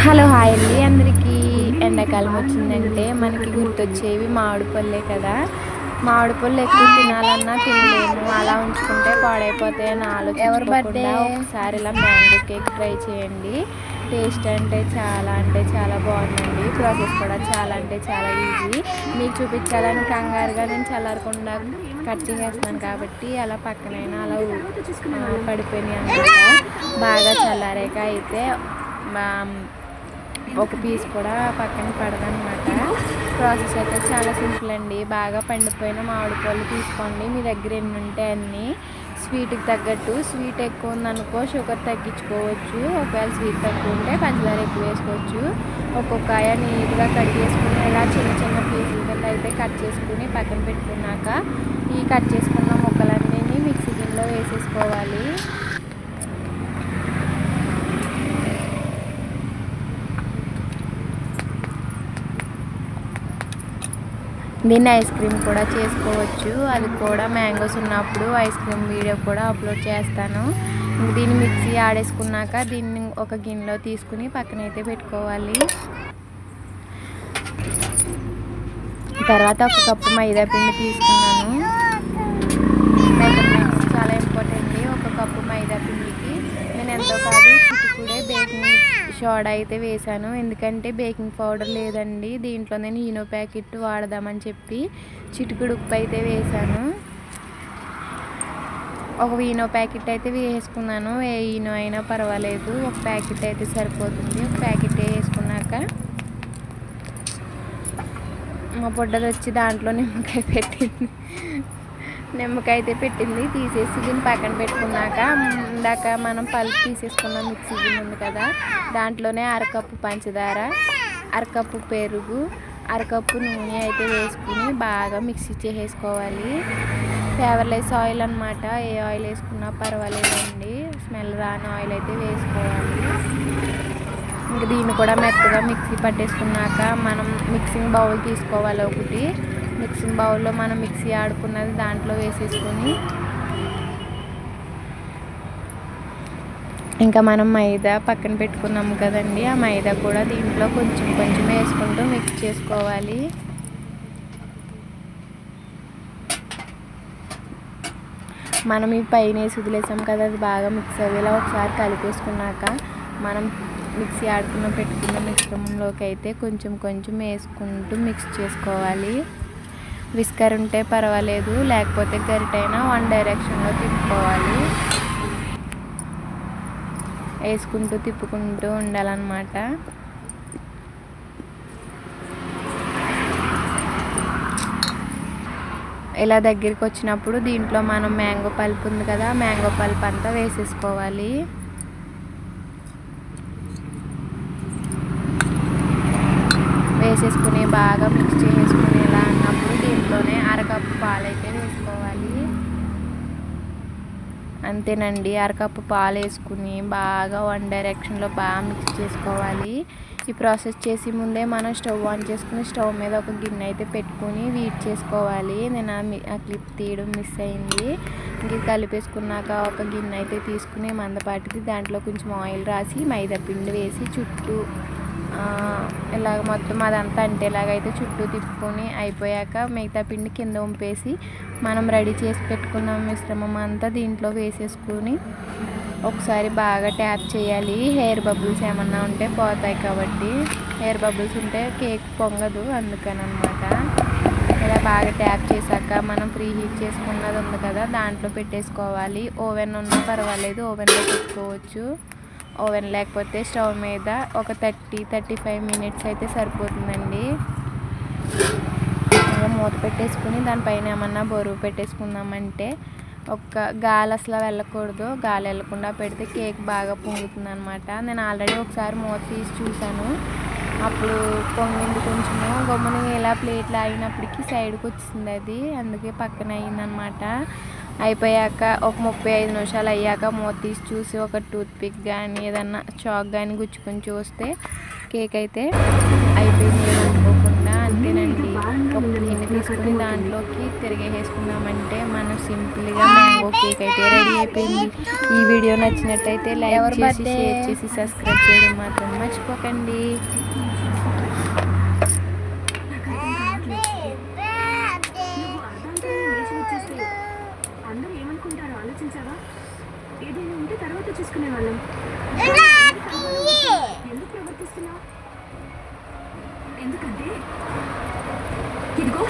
Hello hi అండి అందరికీ. ఎండాకాలం వచ్చిందంటే మనకి గుర్తొచ్చేవి మామిడి పళ్ళే కదా. మామిడి పళ్ళు ఎక్కువ తినాలన్నా తినలేము, అలా ఉంచుకుంటే పాడైపోతాయని ఆలోచించుకోకుండా ఒకసారి ఇలా మ్యాంగో కేక్ ట్రై చేయండి. టేస్ట్ అంటే చాలా బాగుందండి. ప్రాసెస్ కూడా చాలా అంటే చాలా ఈజీ. మీకు చూపించాలని కంగారుగా నేను చల్లారకుండా కట్ చేసేస్తున్నాను కాబట్టి అలా పక్కనైనా అలా పడిపోయినాయి అన్నమాట. బాగా చల్లారాక అయితే ఒక పీస్ కూడా పక్కన పడదనమాట. ప్రాసెస్ అయితే చాలా సింపుల్ అండి. బాగా పండిపోయిన మామిడి పళ్ళు తీసుకోండి. మీ దగ్గర ఎన్ని ఉంటే అన్నీ. స్వీట్కి తగ్గట్టు, స్వీట్ ఎక్కువ ఉందనుకో షుగర్ తగ్గించుకోవచ్చు. ఒకవేళ స్వీట్ తక్కువ ఉంటే పంచదార ఎక్కువ వేసుకోవచ్చు. ఒక్కొక్కయ నీట్గా కట్ చేసుకుని ఇలా చిన్న చిన్న పీసుల కింద అయితే కట్ చేసుకుని పక్కన పెట్టుకున్నాక ఈ కట్ చేసుకున్న ముక్కలన్నీ మిక్సీ గిన్నెలో వేసేసుకోవాలి. దీన్ని ఐస్ క్రీమ్ కూడా చేసుకోవచ్చు. అది కూడా మ్యాంగోస్ ఉన్నప్పుడు ఐస్ క్రీమ్ వీడియో కూడా అప్లోడ్ చేస్తాను. దీన్ని మిక్సీ ఆడేసుకున్నాక దీన్ని ఒక గిన్నెలో తీసుకుని పక్కనైతే పెట్టుకోవాలి. తర్వాత ఒక కప్పు మైదా పిండి తీసుకున్నాను. మెజర్మెంట్స్ చాలా ఇంపార్టెంట్. ఒక కప్పు మైదా పిండికి నేను ఎంతో కాదు చిటికుడే బేకింగ్ సోడా అయితే వేసాను. ఎందుకంటే బేకింగ్ పౌడర్ లేదండి దీంట్లో, నేను ఈనో ప్యాకెట్ వాడదామని చెప్పి చిటికుడు ఉప్పు అయితే వేసాను. ఒక ఈనో ప్యాకెట్ అయితే వేసుకున్నాను. ఏ ఈనో అయినా పర్వాలేదు, ఒక ప్యాకెట్ అయితే సరిపోతుంది. ఒక ప్యాకెట్ వేసుకున్నాక మా పొడ్డది వచ్చి దాంట్లో నిమ్మకాయ అయితే పెట్టింది. తీసేసి దీన్ని పక్కన పెట్టుకున్నాక ఇందాక మనం పల్పు తీసేసుకున్న మిక్సీ గిన్నె ఉంది కదా, దాంట్లోనే అరకప్పు పంచదార, అరకప్పు పెరుగు, అరకప్పు నూనె అయితే వేసుకుని బాగా మిక్సీ చేసేసుకోవాలి. ఫ్లేవర్లెస్ ఆయిల్ అనమాట. ఏ ఆయిల్ వేసుకున్నా పర్వాలేదండి, స్మెల్ రాని ఆయిల్ అయితే వేసుకోవాలి. ఇంక దీన్ని కూడా మెత్తగా మిక్సీ పట్టేసుకున్నాక మనం మిక్సింగ్ బౌల్ తీసుకోవాలి. ఒకటి మిక్సింగ్ బౌల్లో మనం మిక్సీ ఆడుకున్నది దాంట్లో వేసేసుకొని ఇంకా మనం మైదా పక్కన పెట్టుకున్నాము కదండి, ఆ మైదా కూడా దీంట్లో కొంచెం కొంచెం వేసుకుంటూ మిక్స్ చేసుకోవాలి. మనం ఈ పైన వేసి వదిలేసాం కదా, అది బాగా మిక్స్ అయ్యేలా ఒకసారి కలిపేసుకున్నాక మనం మిక్సీ ఆడుకున్న పెట్టుకున్న మిశ్రమంలోకి అయితే కొంచెం కొంచెం వేసుకుంటూ మిక్స్ చేసుకోవాలి. విస్కర్ ఉంటే పర్వాలేదు, లేకపోతే గరిటైనా వన్ డైరెక్షన్లో తిప్పుకోవాలి. వేసుకుంటూ తిప్పుకుంటూ ఉండాలన్నమాట. ఇలా దగ్గరికి వచ్చినప్పుడు దీంట్లో మనం మ్యాంగో పల్ప్ ఉంది కదా, మ్యాంగో పల్ప్ అంతా వేసేసుకోవాలి. వేసేసుకుని బాగా మిక్స్ చేసుకునేలా అన్నప్పుడు దీంట్లోనే అరకప్పు పాలు అయితే వేసుకోవాలి. అంతేనండి, అరకప్పు పాలు వేసుకుని బాగా వన్ డైరెక్షన్లో బాగా మిక్స్ చేసుకోవాలి. ఈ ప్రాసెస్ చేసి ముందే మనం స్టవ్ ఆన్ చేసుకుని స్టవ్ మీద ఒక గిన్నె అయితే పెట్టుకుని వీట్ చేసుకోవాలి. నేను ఆ క్లిప్ తీయడం మిస్ అయింది. ఇంక కలిపేసుకున్నాక ఒక గిన్నె అయితే తీసుకుని మందపాటిది దాంట్లో కొంచెం ఆయిల్ రాసి మైదా పిండి వేసి చుట్టూ ఇలాగ మొత్తం అదంతా అంటేలాగైతే చుట్టూ తిప్పుకొని అయిపోయాక మిగతా పిండి కింద వంపేసి మనం రెడీ చేసి పెట్టుకున్న మిశ్రమం అంతా దీంట్లో వేసేసుకుని ఒకసారి బాగా ట్యాప్ చేయాలి. హెయిర్ బబుల్స్ ఏమన్నా ఉంటే పోతాయి కాబట్టి, హెయిర్ బబుల్స్ ఉంటే కేక్ పొంగదు, అందుకని అనమాట. ఇలా బాగా ట్యాప్ చేశాక మనం ప్రీ హీట్ చేసుకున్నది ఉంది కదా దాంట్లో పెట్టేసుకోవాలి. ఓవెన్ ఉన్నా పర్వాలేదు, ఓవెన్లో పెట్టుకోవచ్చు. ఓవెన్ లేకపోతే స్టవ్ మీద ఒక 30-35 మినిట్స్ అయితే సరిపోతుందండి. ఇంకా మూత పెట్టేసుకుని దానిపైన ఏమన్నా బరువు పెట్టేసుకుందామంటే ఒక గాలి అసలు వెళ్ళకూడదు. గాలి వెళ్ళకుండా పెడితే కేక్ బాగా పొంగుతుంది అనమాట. నేను ఆల్రెడీ ఒకసారి మూత తీసి చూశాను, అప్పుడు పొంగింది కొంచెము. గమ్మున ఇలా ప్లేట్లు ఆగినప్పటికీ సైడ్కి వచ్చింది అది, అందుకే పక్కన అయిందనమాట. అయిపోయాక ఒక 35 నిమిషాలు అయ్యాక మూత తీసి చూసి ఒక టూత్ పిక్ కానీ ఏదన్నా చాక్ కానీ గుచ్చుకొని చూస్తే కేక్ అయితే అయిపోయింది అనుకోకుండా అంతేనండి. ఒక గిన్నె తీసుకుని దాంట్లోకి తిరిగేసుకున్నామంటే మనం సింపుల్గా మ్యాంగో కేక్ అయితే రెడీ అయిపోయింది. ఈ వీడియో నచ్చినట్టయితే లైక్ చేసి షేర్ చేసి సబ్స్క్రైబ్ చేయడం మాత్రం మర్చిపోకండి. అందరూ ఏమనుకుంటారో ఆలోచించావా? ఏదైనా ఉంటే తర్వాత చూసుకునే వాళ్ళం. ఎందుకు ప్రవర్తిస్తున్నావు? ఎందుకంటే ఇదిగో